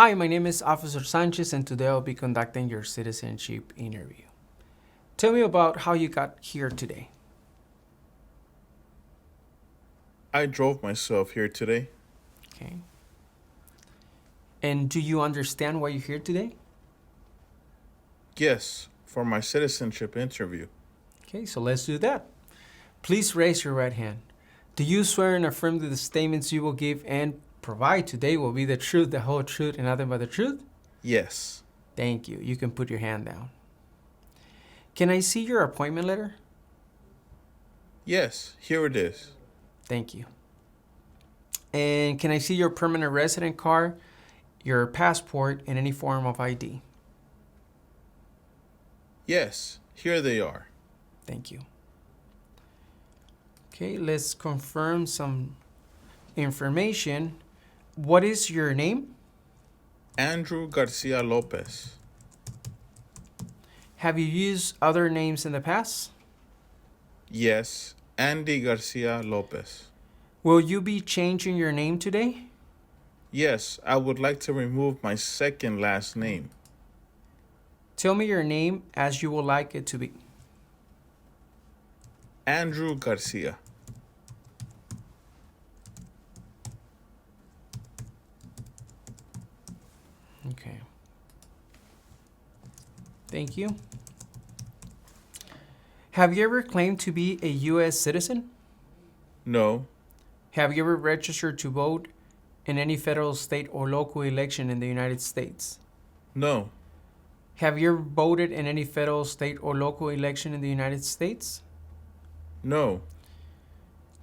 Hi, my name is Officer Sanchez, and today I'll be conducting your citizenship interview. Tell me about how you got here today. I drove myself here today. Okay. And do you understand why you're here today? Yes, for my citizenship interview. Okay, so let's do that. Please raise your right hand. Do you swear and affirm that the statements you will give and provide today will be the truth, the whole truth, and nothing but the truth? Yes. Thank you. You can put your hand down. Can I see your appointment letter? Yes, here it is. Thank you. And can I see your permanent resident card, your passport, and any form of ID? Yes, here they are. Thank you. Okay, let's confirm some information. What is your name? Andrew Garcia Lopez. Have you used other names in the past? Yes, Andy Garcia Lopez. Will you be changing your name today? Yes, I would like to remove my second last name. Tell me your name as you would like it to be. Andrew Garcia. Okay. Thank you. Have you ever claimed to be a U.S. citizen? No. Have you ever registered to vote in any federal, state, or local election in the United States? No. Have you ever voted in any federal, state, or local election in the United States? No.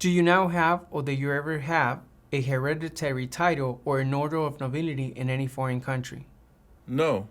Do you now have, or do you ever have, a hereditary title or an order of nobility in any foreign country? No.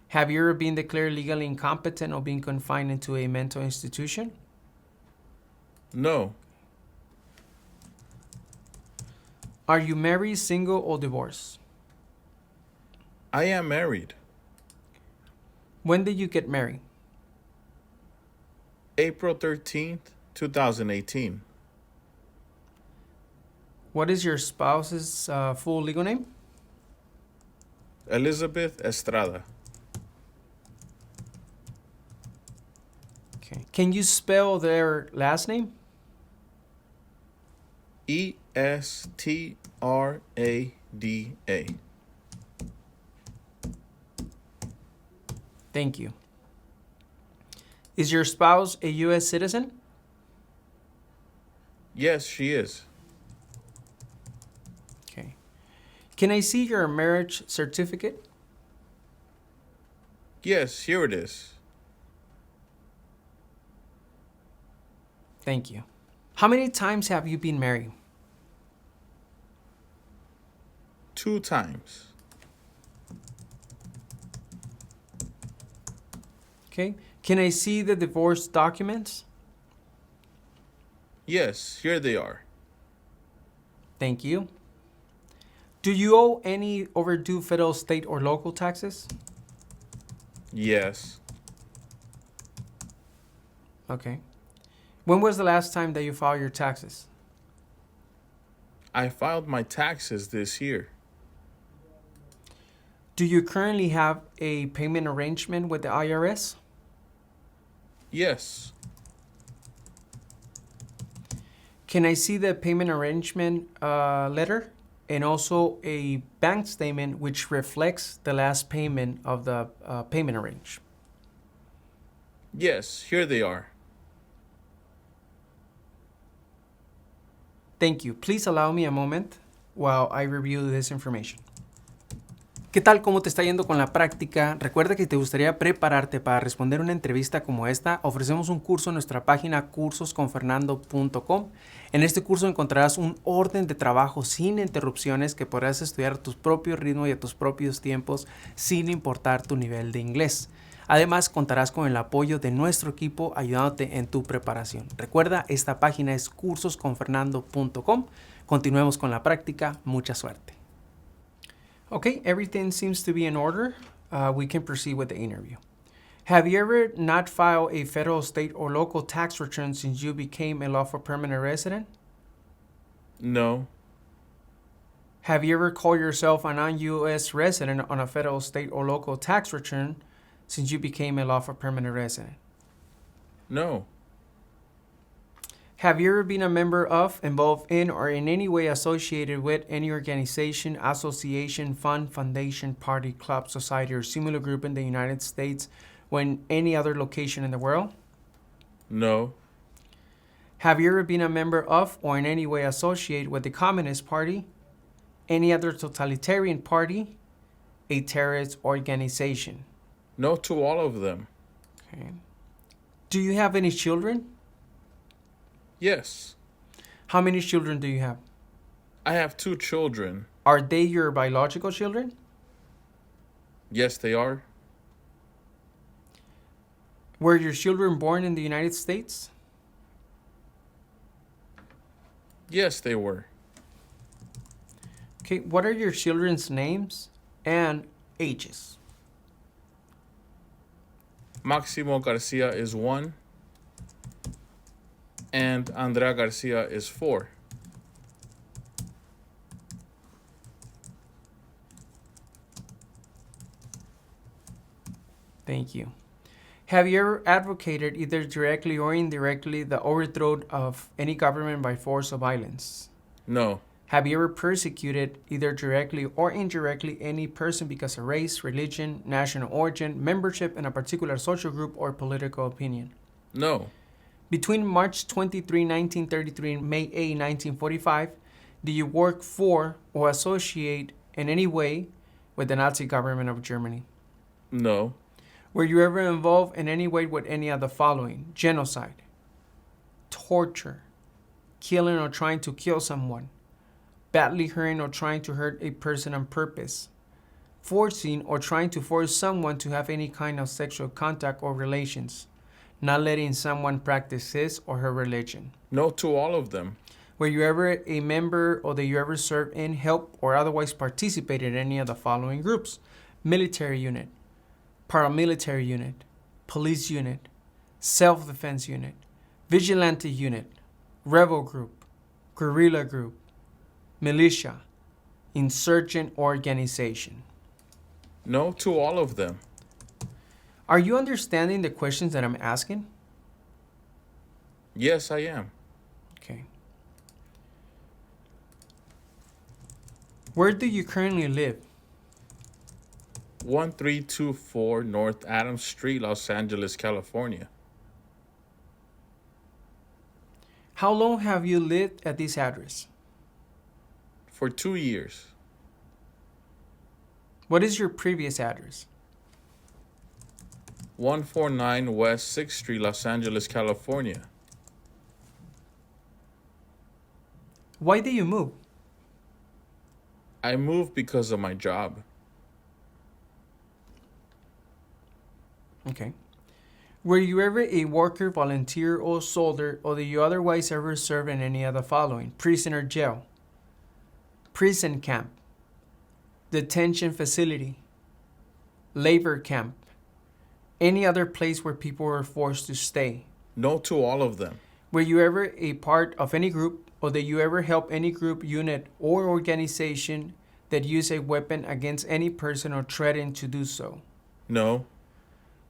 Have you ever been declared legally incompetent or been confined into a mental institution? No. Are you married, single, or divorced? I am married. When did you get married? April 13th, 2018. What is your spouse's full legal name? Elizabeth Estrada. Okay. Can you spell their last name? Estrada. Thank you. Is your spouse a U.S. citizen? Yes, she is. Okay. Can I see your marriage certificate? Yes, here it is. Thank you. How many times have you been married? 2 times. Okay. Can I see the divorce documents? Yes, here they are. Thank you. Do you owe any overdue federal, state, or local taxes? Yes. Okay. When was the last time that you filed your taxes? I filed my taxes this year. Do you currently have a payment arrangement with the IRS? Yes. Can I see the payment arrangement letter and also a bank statement which reflects the last payment of the payment arrangement? Yes, here they are. Thank you. Please allow me a moment while I review this information. ¿Qué tal? ¿Cómo te está yendo con la práctica? Recuerda que te gustaría prepararte para responder una entrevista como esta. Ofrecemos un curso en nuestra página cursosconfernando.com. En este curso encontrarás un orden de trabajo sin interrupciones que podrás estudiar a tu propio ritmo y a tus propios tiempos sin importar tu nivel de inglés. Además, contarás con el apoyo de nuestro equipo ayudándote en tu preparación. Recuerda, esta página es cursosconfernando.com. Continuemos con la práctica. Mucha suerte. Okay, everything seems to be in order. We can proceed with the interview. Have you ever not filed a federal, state, or local tax return since you became a lawful permanent resident? No. Have you ever called yourself a non-U.S. resident on a federal, state, or local tax return since you became a lawful permanent resident? No. Have you ever been a member of, involved in, or in any way associated with any organization, association, fund, foundation, party, club, society, or similar group in the United States or in any other location in the world? No. Have you ever been a member of, or in any way associated with the Communist Party, any other totalitarian party, a terrorist organization? No to all of them. Okay. Do you have any children? Yes. How many children do you have? I have 2 children. Are they your biological children? Yes, they are. Were your children born in the United States? Yes, they were. Okay, what are your children's names and ages? Máximo Garcia is 1, and Andrea Garcia is 4. Thank you. Have you ever advocated, either directly or indirectly, the overthrow of any government by force or violence? No. Have you ever persecuted, either directly or indirectly, any person because of race, religion, national origin, membership in a particular social group, or political opinion? No. Between March 23, 1933 and May 8, 1945, did you work for or associate in any way with the Nazi government of Germany? No. Were you ever involved in any way with any of the following? Genocide, torture, killing or trying to kill someone, badly hurting or trying to hurt a person on purpose, forcing or trying to force someone to have any kind of sexual contact or relations, not letting someone practice his or her religion? No to all of them. Were you ever a member or did you ever serve in, help, or otherwise participate in any of the following groups? Military unit, paramilitary unit, police unit, self-defense unit, vigilante unit, rebel group, guerrilla group, militia, insurgent organization? No to all of them. Are you understanding the questions that I'm asking? Yes, I am. Okay. Where do you currently live? 1324 North Adams Street, Los Angeles, California. How long have you lived at this address? For 2 years. What is your previous address? 149 West 6th Street, Los Angeles, California. Why did you move? I moved because of my job. Okay. Were you ever a worker, volunteer, or soldier, or did you otherwise ever serve in any of the following? Prison or jail, prison camp, detention facility, labor camp, any other place where people were forced to stay? No to all of them. Were you ever a part of any group, or did you ever help any group, unit, or organization that used a weapon against any person or threatened to do so? No.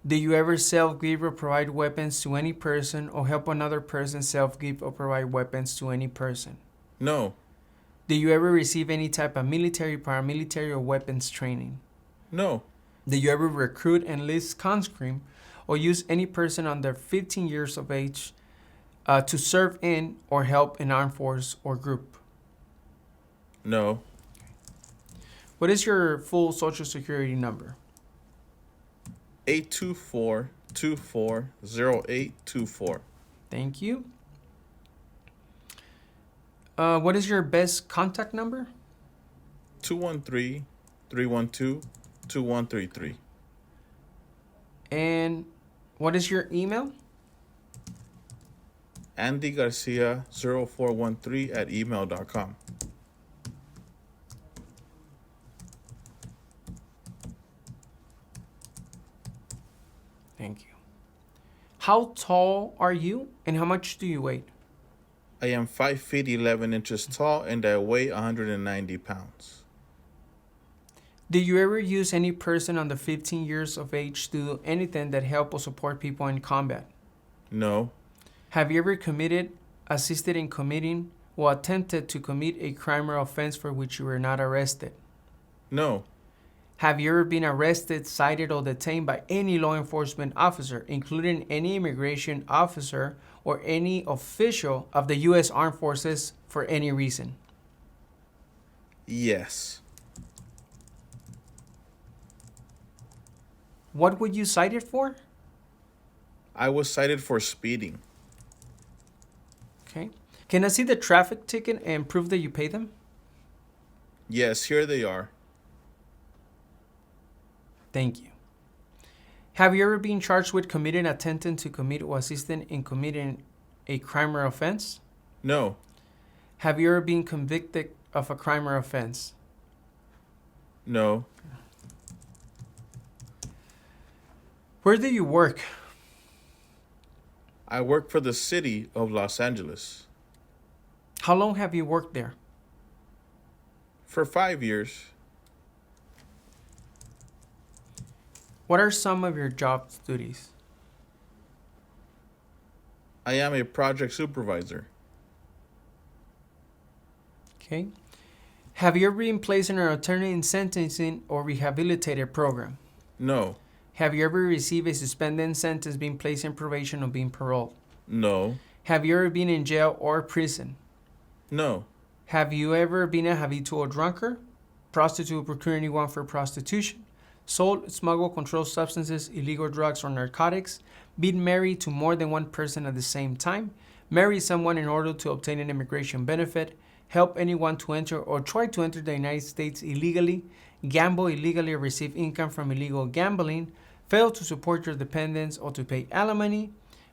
Did you ever self-give or provide weapons to any person, or help another person self-give or provide weapons to any person? No. Did you ever receive any type of military, paramilitary, or weapons training? No. Did you ever recruit, enlist, conscript, or use any person under 15 years of age to serve in or help an armed force or group? No. What is your full social security number? 824-240824. Thank you. What is your best contact number? 213-312-2133. And what is your email? andygarcia0413@email.com. Thank you. How tall are you and how much do you weigh? I am 5 feet 11 inches tall and I weigh 190 pounds. Did you ever use any person under 15 years of age to do anything that help or support people in combat? No. Have you ever committed, assisted in committing, or attempted to commit a crime or offense for which you were not arrested? No. Have you ever been arrested, cited, or detained by any law enforcement officer, including any immigration officer or any official of the U.S. Armed Forces for any reason? Yes. What were you cited for? I was cited for speeding. Okay. Can I see the traffic ticket and prove that you paid them? Yes, here they are. Thank you. Have you ever been charged with committing, attempting to commit, or assisting in committing a crime or offense? No. Have you ever been convicted of a crime or offense? No. Where do you work? I work for the city of Los Angeles. How long have you worked there? For 5 years. What are some of your job duties? I am a project supervisor. Okay. Have you ever been placed in an alternative sentencing or rehabilitative program? No. Have you ever received a suspended sentence, being placed in probation, or being paroled? No. Have you ever been in jail or prison? No. Have you ever been a habitual drunkard, prostitute, or procure anyone for prostitution, sold, smuggled, controlled substances, illegal drugs, or narcotics, been married to more than one person at the same time, marry someone in order to obtain an immigration benefit, help anyone to enter or try to enter the United States illegally, gamble illegally or receive income from illegal gambling, fail to support your dependents or to pay alimony,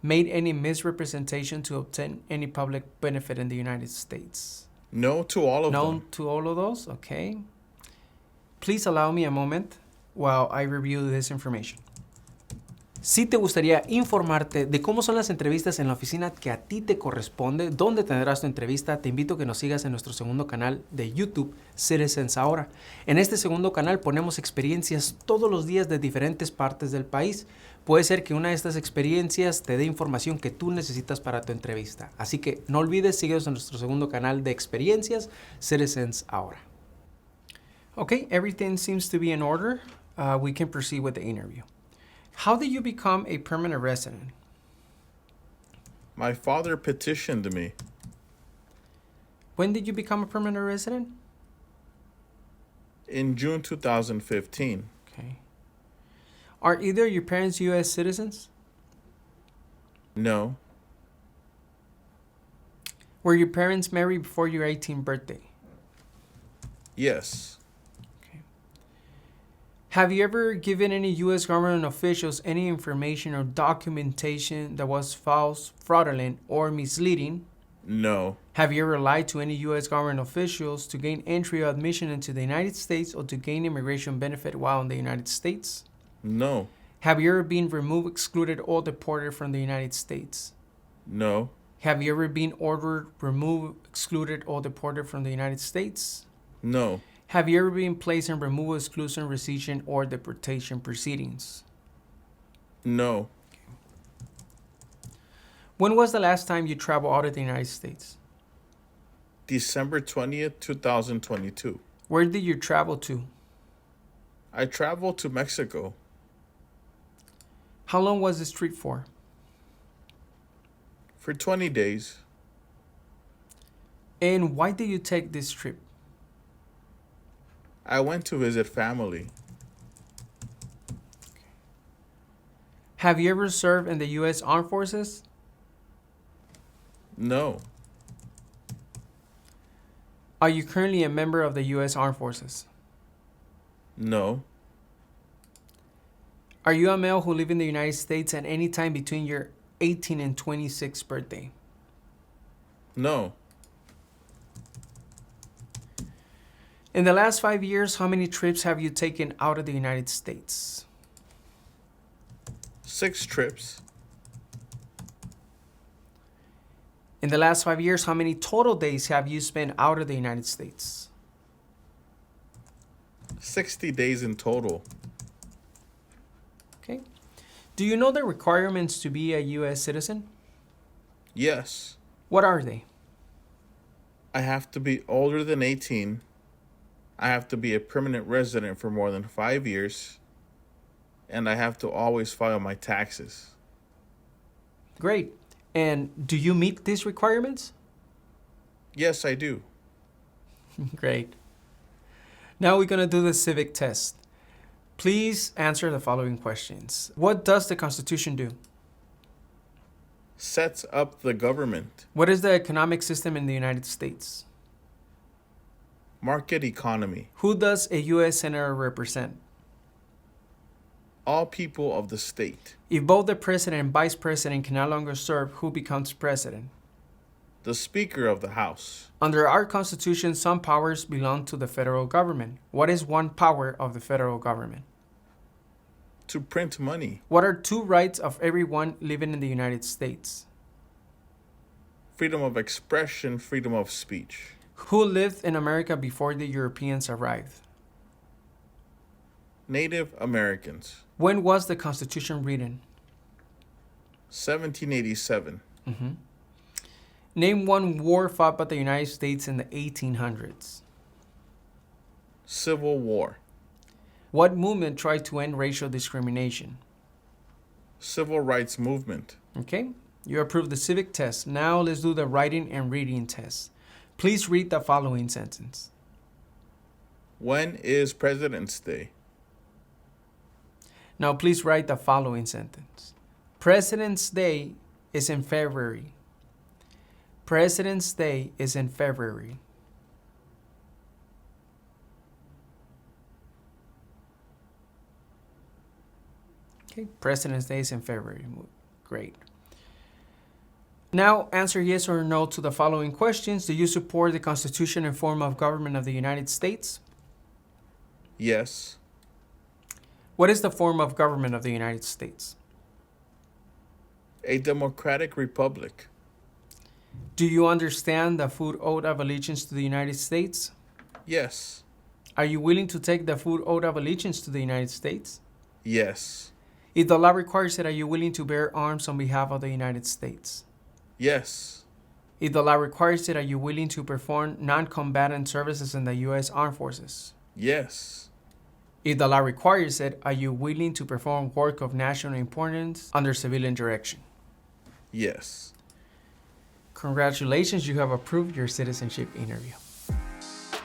made any misrepresentation to obtain any public benefit in the United States? No to all of No them. to all of those? Okay. Please allow me a moment while I review this information. Si te gustaría informarte de cómo son las entrevistas en la oficina que a ti te corresponde, dónde tendrás tu entrevista, te invito a que nos sigas en nuestro segundo canal de YouTube, Citizens Ahora. En este segundo canal ponemos experiencias todos los días de diferentes partes del país. Puede ser que una de estas experiencias te dé información que tú necesitas para tu entrevista. Así que no olvides, síguenos en nuestro segundo canal de experiencias, Citizens Ahora. Okay, everything seems to be in order. We can proceed with the interview. How did you become a permanent resident? My father petitioned me When did you become a permanent resident? in June 2015. Okay. Are either your parents U.S. citizens? No. Were your parents married before your 18th birthday? Yes. Have you ever given any U.S. government officials any information or documentation that was false, fraudulent, or misleading? No. Have you ever lied to any U.S. government officials to gain entry or admission into the United States or to gain immigration benefit while in the United States? No. Have you ever been removed, excluded, or deported from the United States? No. Have you ever been ordered, removed, excluded, or deported from the United States? No. Have you ever been placed in removal, exclusion, rescission, or deportation proceedings? No. When was the last time you traveled out of the United States? December 20th, 2022. Where did you travel to? I traveled to Mexico How long was this trip for? for 20 days. And why did you take this trip? I went to visit family. Have you ever served in the U.S. Armed Forces? No. Are you currently a member of the U.S. Armed Forces? No. Are you a male who lived in the United States at any time between your 18th and 26th birthday? No. In the last 5 years, how many trips have you taken out of the United States? 6 trips. In the last 5 years, how many total days have you spent out of the United States? 60 days in total. Okay. Do you know the requirements to be a U.S. citizen? Yes. What are they? I have to be older than 18. I have to be a permanent resident for more than 5 years. And I have to always file my taxes. Great. And do you meet these requirements? Yes, I do. Great. Now we're going to do the civic test. Please answer the following questions. What does the Constitution do? Sets up the government. What is the economic system in the United States? Market economy. Who does a U.S. Senator represent? All people of the state. If both the president and vice president can no longer serve, who becomes president? The Speaker of the House. Under our Constitution, some powers belong to the federal government. What is one power of the federal government? To print money. What are two rights of everyone living in the United States? Freedom of expression, freedom of speech. Who lived in America before the Europeans arrived? Native Americans. When was the Constitution written? 1787. Name one war fought by the United States in the 1800s. Civil War. What movement tried to end racial discrimination? Civil rights movement. Okay, you approved the civic test. Now let's do the writing and reading test. Please read the following sentence. When is President's Day? Now please write the following sentence. President's Day is in February. President's Day is in February. Okay, President's Day is in February. Great. Now answer yes or no to the following questions. Do you support the Constitution and form of government of the United States? Yes. What is the form of government of the United States? A democratic republic. Do you understand the full oath of allegiance to the United States? Yes. Are you willing to take the full oath of allegiance to the United States? Yes. If the law requires it, are you willing to bear arms on behalf of the United States? Yes. If the law requires it, are you willing to perform non-combatant services in the U.S. Armed Forces? Yes. If the law requires it, are you willing to perform work of national importance under civilian direction? Yes. Congratulations, you have approved your citizenship interview.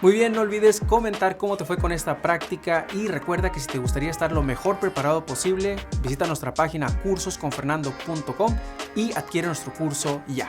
Muy bien, no olvides comentar cómo te fue con esta práctica y recuerda que si te gustaría estar lo mejor preparado posible, visita nuestra página cursosconfernando.com y adquiere nuestro curso ya.